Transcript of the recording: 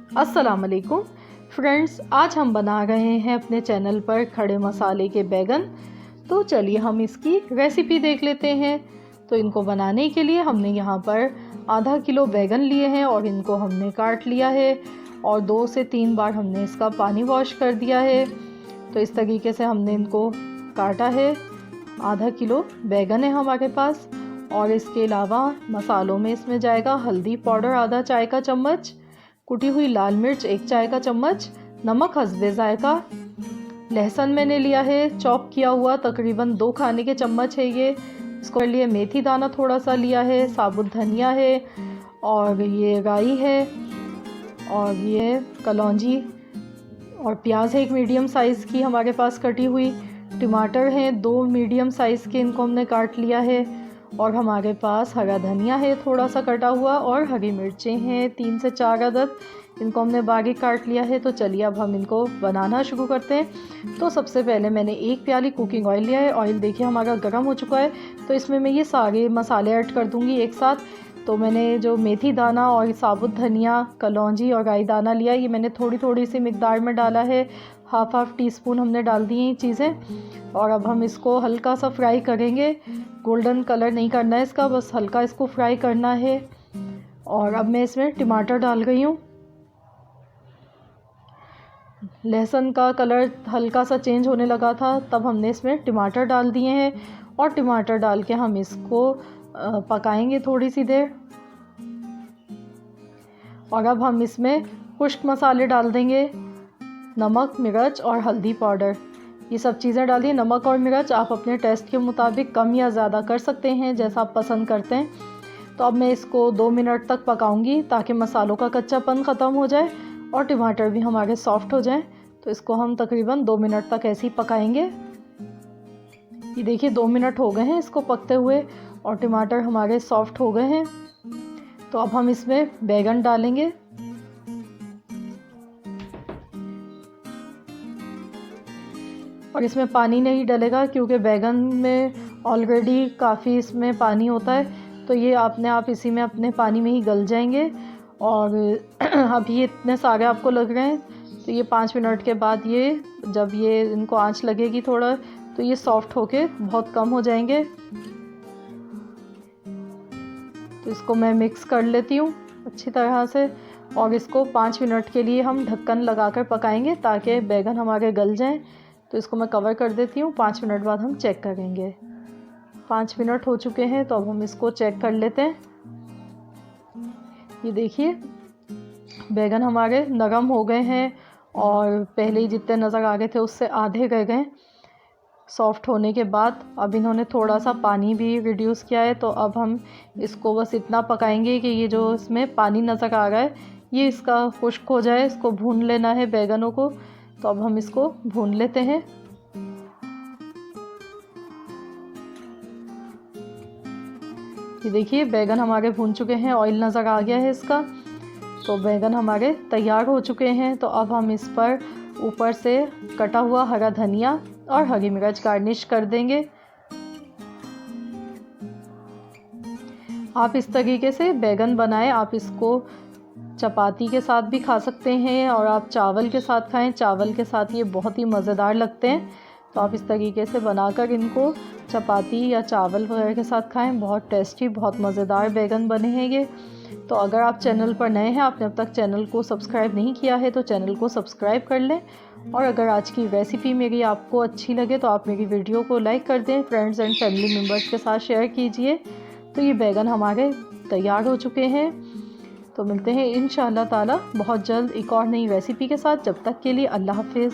अस्सलाम वालेकुम फ्रेंड्स, आज हम बना रहे हैं अपने चैनल पर खड़े मसाले के बैगन। तो चलिए हम इसकी रेसिपी देख लेते हैं। तो इनको बनाने के लिए हमने यहाँ पर आधा किलो बैगन लिए हैं और इनको हमने काट लिया है और 2 से 3 बार हमने इसका पानी वॉश कर दिया है। तो इस तरीके से हमने इनको काटा है। आधा किलो बैगन है हमारे पास। और इसके अलावा मसालों में इसमें जाएगा हल्दी पाउडर आधा चाय का चम्मच, कुटी हुई लाल मिर्च 1 चाय का चम्मच, नमक हस्बे जायका, लहसुन मैंने लिया है चॉप किया हुआ तकरीबन 2 खाने के चम्मच है ये। इसको लिए मेथी दाना थोड़ा सा लिया है, साबुत धनिया है और ये राई है और ये कलौंजी और प्याज है 1 मीडियम साइज़ की हमारे पास कटी हुई। टमाटर हैं 2 मीडियम साइज़ के, इनको हमने काट लिया है। और हमारे पास हरा धनिया है थोड़ा सा कटा हुआ और हरी मिर्चें हैं 3 से 4 अदद, इनको हमने बारीक काट लिया है। तो चलिए अब हम इनको बनाना शुरू करते हैं। तो सबसे पहले मैंने 1 प्याली कुकिंग ऑयल लिया है। ऑयल देखिए हमारा गर्म हो चुका है। तो इसमें मैं ये सारे मसाले ऐड कर दूँगी एक साथ। तो मैंने जो मेथी दाना और साबुत धनिया, कलौंजी और राई दाना लिया, ये मैंने थोड़ी थोड़ी सी मिकदार में डाला है। हाफ टी स्पून हमने डाल दी ये चीज़ें। और अब हम इसको हल्का सा फ्राई करेंगे। गोल्डन कलर नहीं करना है इसका, बस हल्का इसको फ्राई करना है। और अब मैं इसमें टमाटर डाल गई हूँ। लहसुन का कलर हल्का सा चेंज होने लगा था, तब हमने इसमें टमाटर डाल दिए हैं। और टमाटर डाल के हम इसको पकाएंगे थोड़ी सी देर। और अब हम इसमें खुश्क मसाले डाल देंगे, नमक, मिर्च और हल्दी पाउडर, ये सब चीज़ें डालिए। नमक और मिर्च आप अपने टेस्ट के मुताबिक कम या ज़्यादा कर सकते हैं, जैसा आप पसंद करते हैं। तो अब मैं इसको 2 मिनट तक पकाऊंगी ताकि मसालों का कच्चापन ख़त्म हो जाए और टमाटर भी हमारे सॉफ्ट हो जाएं। तो इसको हम तकरीबन 2 मिनट तक ऐसे ही पकाएंगे। ये देखिए 2 मिनट हो गए हैं इसको पकते हुए और टमाटर हमारे सॉफ्ट हो गए हैं। तो अब हम इसमें बैगन डालेंगे। और इसमें पानी नहीं डलेगा क्योंकि बैगन में ऑलरेडी काफ़ी इसमें पानी होता है। तो ये अपने आप इसी में अपने पानी में ही गल जाएंगे। और अब ये इतने सारे आपको लग रहे हैं, तो ये 5 मिनट के बाद ये जब ये इनको आंच लगेगी थोड़ा, तो ये सॉफ्ट होके बहुत कम हो जाएंगे। तो इसको मैं मिक्स कर लेती हूँ अच्छी तरह से। और इसको 5 मिनट के लिए हम ढक्कन लगाकर पकाएंगे ताकि बैगन हमारे गल जाएं। तो इसको मैं कवर कर देती हूँ। 5 मिनट बाद हम चेक करेंगे। 5 मिनट हो चुके हैं, तो अब हम इसको चेक कर लेते हैं। ये देखिए बैगन हमारे नरम हो गए हैं और पहले ही जितने नज़र आ गए थे उससे आधे रह गए सॉफ्ट होने के बाद। अब इन्होंने थोड़ा सा पानी भी रिड्यूस किया है। तो अब हम इसको बस इतना पकाएंगे कि ये जो इसमें पानी नज़र आ रहा है ये इसका खुश्क हो जाए। इसको भून लेना है बैगनों को। तो अब हम इसको भून लेते हैं। ये देखिए बैगन हमारे भून चुके हैं, ऑयल नज़र आ गया है इसका। तो बैगन हमारे तैयार हो चुके हैं। तो अब हम इस पर ऊपर से कटा हुआ हरा धनिया और हरी मिर्च गार्निश कर देंगे। आप इस तरीके से बैगन बनाएं। आप इसको चपाती के साथ भी खा सकते हैं और आप चावल के साथ खाएं। चावल के साथ ये बहुत ही मज़ेदार लगते हैं। तो आप इस तरीके से बनाकर इनको चपाती या चावल वगैरह के साथ खाएं। बहुत टेस्टी, बहुत मज़ेदार बैगन बने हैं ये। तो अगर आप चैनल पर नए हैं, आपने अब तक चैनल को सब्सक्राइब नहीं किया है, तो चैनल को सब्सक्राइब कर लें। और अगर आज की रेसिपी मेरी आपको अच्छी लगे तो आप मेरी वीडियो को लाइक कर दें, फ्रेंड्स एंड फैमिली मेम्बर्स के साथ शेयर कीजिए। तो ये बैगन हमारे तैयार हो चुके हैं। तो मिलते हैं इंशाअल्लाह ताला बहुत जल्द एक और नई रेसिपी के साथ। जब तक के लिए अल्लाह हाफिज़।